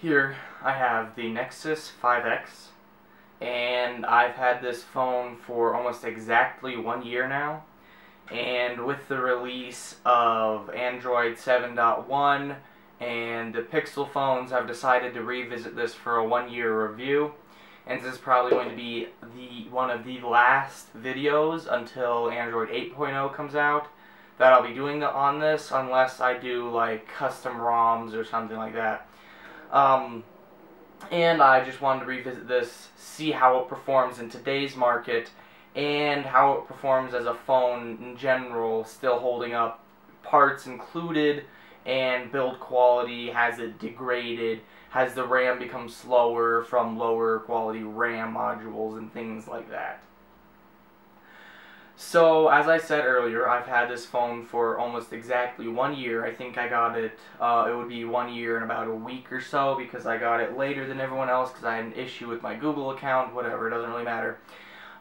Here I have the Nexus 5X, and I've had this phone for almost exactly 1 year now. And with the release of Android 7.1 and the Pixel phones, I've decided to revisit this for a 1-year review. And this is probably going to be one of the last videos until Android 8.0 comes out that I'll be doing on this, unless I do like custom ROMs or something like that. And I just wanted to revisit this, see how it performs in today's market, and how it performs as a phone in general, still holding up, parts included, and build quality. Has it degraded? Has the RAM become slower from lower quality RAM modules and things like that? So, as I said earlier, I've had this phone for almost exactly 1 year. I think I got it, it would be 1 year in about a week or so, because I got it later than everyone else because I had an issue with my Google account, whatever, it doesn't really matter.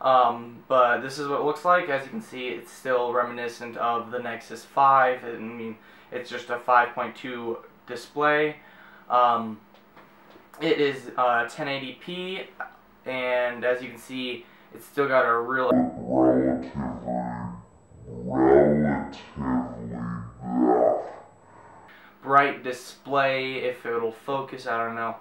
But this is what it looks like. As you can see, it's still reminiscent of the Nexus 5. I mean, it's just a 5.2 display. It is 1080p, and as you can see, it's still got a relatively bright display. If it'll focus, I don't know.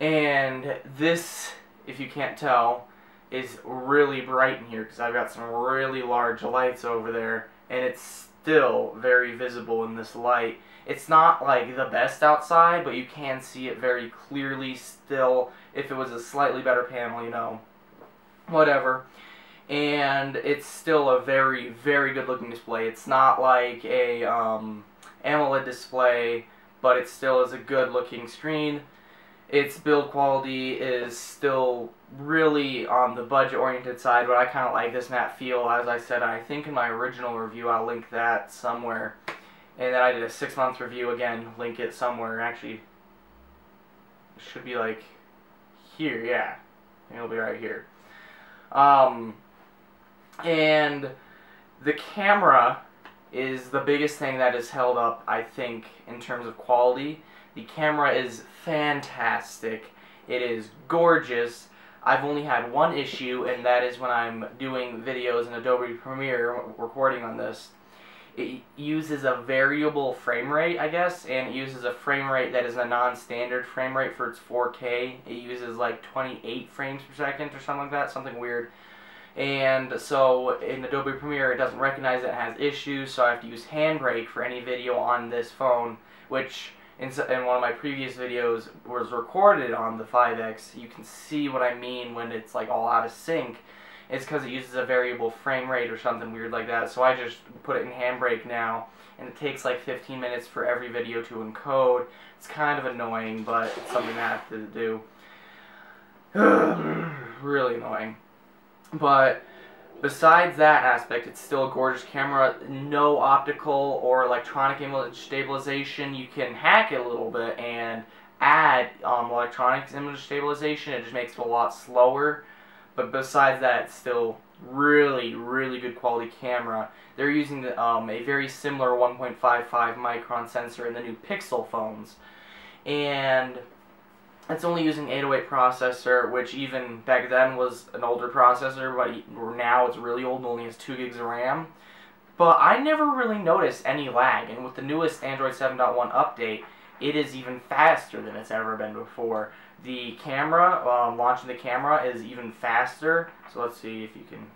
And this, if you can't tell, is really bright in here because I've got some really large lights over there, and it's still very visible in this light. It's not like the best outside, but you can see it very clearly still. If it was a slightly better panel, you know, whatever. And it's still a very, very good looking display. It's not like a AMOLED display, but it still is a good looking screen. Its build quality is still really on the budget oriented side, but I kind of like this matte feel. As I said, I think in my original review, I'll link that somewhere. And then I did a 6-month review, again, link it somewhere. Actually, it should be like here, yeah. It'll be right here. And the camera is the biggest thing that is held up, I think, in terms of quality. The camera is fantastic. It is gorgeous. I've only had one issue, and that is when I'm doing videos in Adobe Premiere, recording on this. It uses a variable frame rate, I guess, and it uses a frame rate that is a non-standard frame rate for its 4K. It uses like 28 frames per second or something like that, something weird. And so in Adobe Premiere, it doesn't recognize it has issues, so I have to use Handbrake for any video on this phone, which in one of my previous videos was recorded on the 5X. You can see what I mean when it's like all out of sync. It's because it uses a variable frame rate or something weird like that. So I just put it in Handbrake now, and it takes like 15 minutes for every video to encode. It's kind of annoying, but it's something I have to do. Really annoying. But besides that aspect, it's still a gorgeous camera. No optical or electronic image stabilization. You can hack it a little bit and add electronic image stabilization. It just makes it a lot slower. But besides that, it's still really, really good quality camera. They're using a very similar 1.55 micron sensor in the new Pixel phones. And it's only using 808 processor, which even back then was an older processor, but now it's really old and only has 2 gigs of RAM. But I never really noticed any lag, and with the newest Android 7.1 update, it is even faster than it's ever been before. The camera, launching the camera is even faster. So let's see if you can.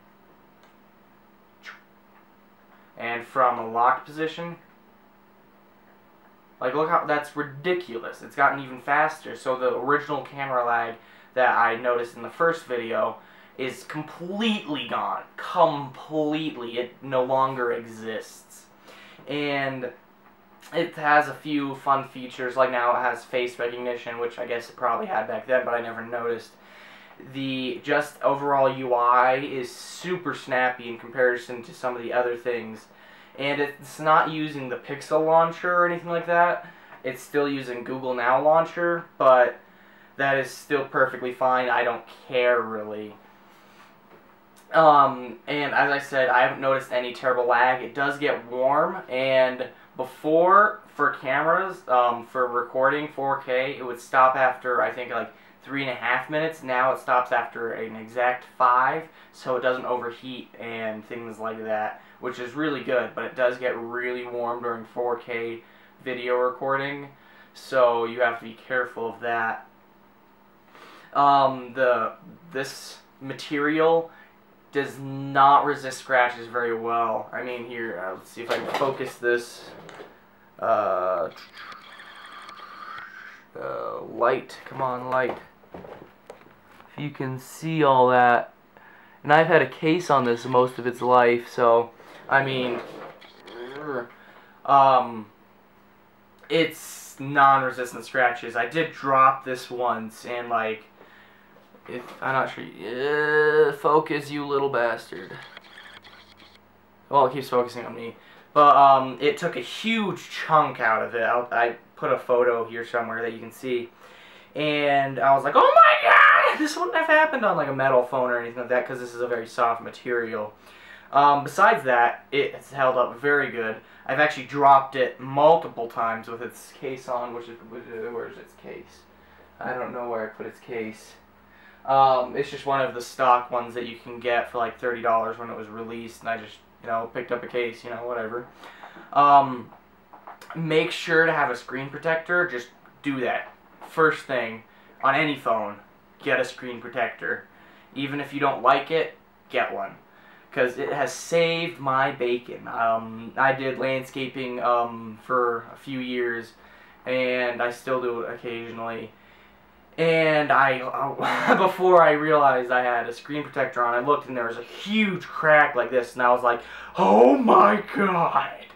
And from a locked position, like look how, that's ridiculous. It's gotten even faster. So the original camera lag that I noticed in the first video is completely gone. Completely. It no longer exists. And it has a few fun features, like now it has face recognition, which I guess it probably had back then, but I never noticed. The just overall UI is super snappy in comparison to some of the other things. And it's not using the Pixel launcher or anything like that. It's still using Google Now launcher, but that is still perfectly fine. I don't care, really. And as I said, I haven't noticed any terrible lag. It does get warm, and before, for cameras, for recording 4K, it would stop after, I think, like 3.5 minutes. Now it stops after an exact 5, so it doesn't overheat and things like that, which is really good, but it does get really warm during 4K video recording, so you have to be careful of that. This material does not resist scratches very well. I mean, here, let's see if I can focus this. Light, come on, light. If you can see all that. And I've had a case on this most of its life, so, I mean, it's non-resistant scratches. I did drop this once, and like, I'm not sure. Focus, you little bastard. Well, it keeps focusing on me. But it took a huge chunk out of it. I put a photo here somewhere that you can see. And I was like, oh my god! This wouldn't have happened on like a metal phone or anything like that, because this is a very soft material. Besides that, it's held up very good. I've actually dropped it multiple times with its case on, where's its case? I don't know where I put its case. It's just one of the stock ones that you can get for like $30 when it was released, and I just, you know, picked up a case, you know, whatever. Make sure to have a screen protector. Just do that. First thing, on any phone, get a screen protector. Even if you don't like it, get one. Because it has saved my bacon. I did landscaping for a few years, and I still do it occasionally. And before I realized I had a screen protector on, I looked and there was a huge crack like this, and I was like, oh my god!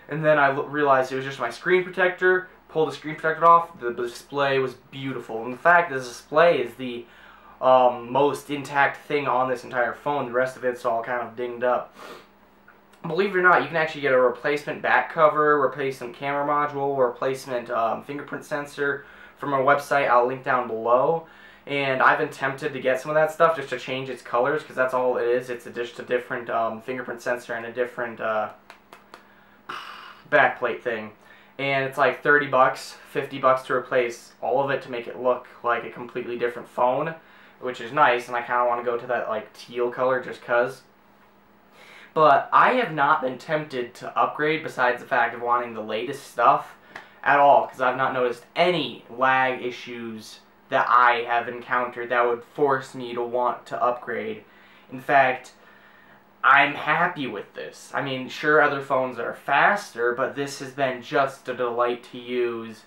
And then I realized it was just my screen protector, pulled the screen protector off, the display was beautiful. In fact, this display is the most intact thing on this entire phone. The rest of it's all kind of dinged up. Believe it or not, you can actually get a replacement back cover, replacement camera module, replacement fingerprint sensor from a website I'll link down below. And I've been tempted to get some of that stuff just to change its colors, because that's all it is. It's just a different fingerprint sensor and a different backplate thing. And it's like 30 bucks, 50 bucks to replace all of it to make it look like a completely different phone, which is nice, and I kind of want to go to that like teal color just cuz. But I have not been tempted to upgrade, besides the fact of wanting the latest stuff at all, because I've not noticed any lag issues that I have encountered that would force me to want to upgrade. In fact, I'm happy with this. I mean, sure, other phones are faster, but this has been just a delight to use,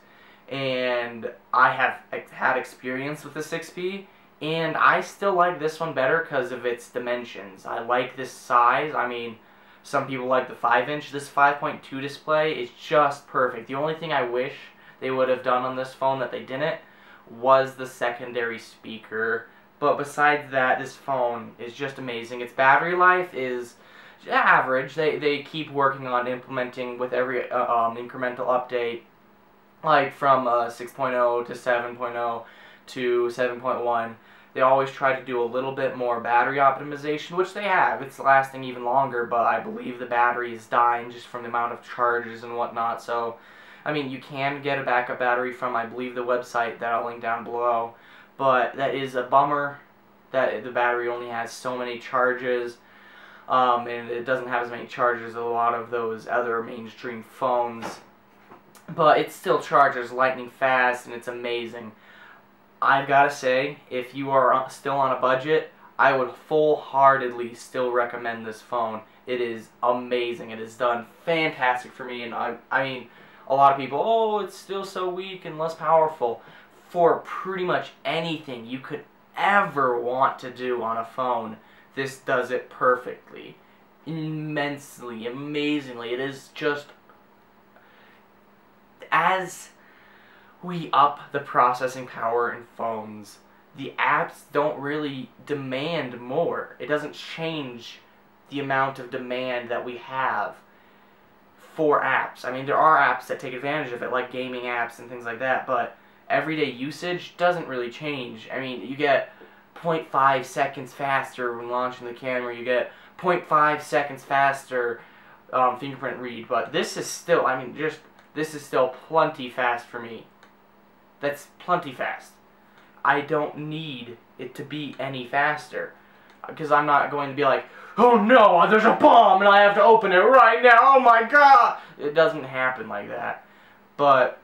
and I have had experience with the 6P, and I still like this one better because of its dimensions. I like this size. I mean, some people like the 5-inch. This 5.2 display is just perfect. The only thing I wish they would have done on this phone that they didn't was the secondary speaker. But besides that, this phone is just amazing. Its battery life is average. They keep working on implementing with every incremental update, like from 6.0 to 7.0 to 7.1. They always try to do a little bit more battery optimization, which they have. It's lasting even longer, but I believe the battery is dying just from the amount of charges and whatnot. So, I mean, you can get a backup battery from, I believe, the website that I'll link down below. But that is a bummer that the battery only has so many charges, and it doesn't have as many charges as a lot of those other mainstream phones. But it still charges lightning fast, and it's amazing. I've got to say, if you are still on a budget, I would full-heartedly still recommend this phone. It is amazing. It has done fantastic for me, and I mean, a lot of people, oh, it's still so weak and less powerful. For pretty much anything you could ever want to do on a phone, this does it perfectly. Immensely, amazingly. It is just, as we up the processing power in phones, the apps don't really demand more. It doesn't change the amount of demand that we have for apps. I mean, there are apps that take advantage of it, like gaming apps and things like that, but everyday usage doesn't really change. I mean, you get 0.5 seconds faster when launching the camera, you get 0.5 seconds faster fingerprint read, but this is still, I mean, just this is still plenty fast for me. That's plenty fast. I don't need it to be any faster, because I'm not going to be like, oh no, there's a bomb and I have to open it right now, oh my god! It doesn't happen like that. But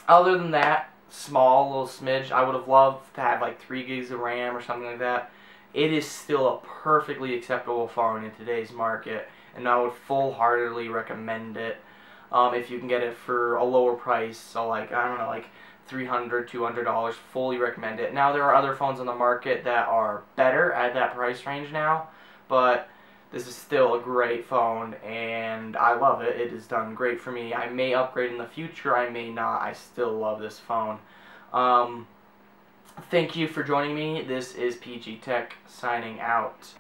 other than that, small little smidge, I would have loved to have like 3 gigs of RAM or something like that. It is still a perfectly acceptable phone in today's market, and I would full-heartedly recommend it if you can get it for a lower price. So like, I don't know, like $300, $200, fully recommend it. Now there are other phones on the market that are better at that price range now, but this is still a great phone and I love it. It has done great for me. I may upgrade in the future, I may not. I still love this phone. Thank you for joining me. This is PG Tech signing out.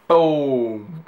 Boom.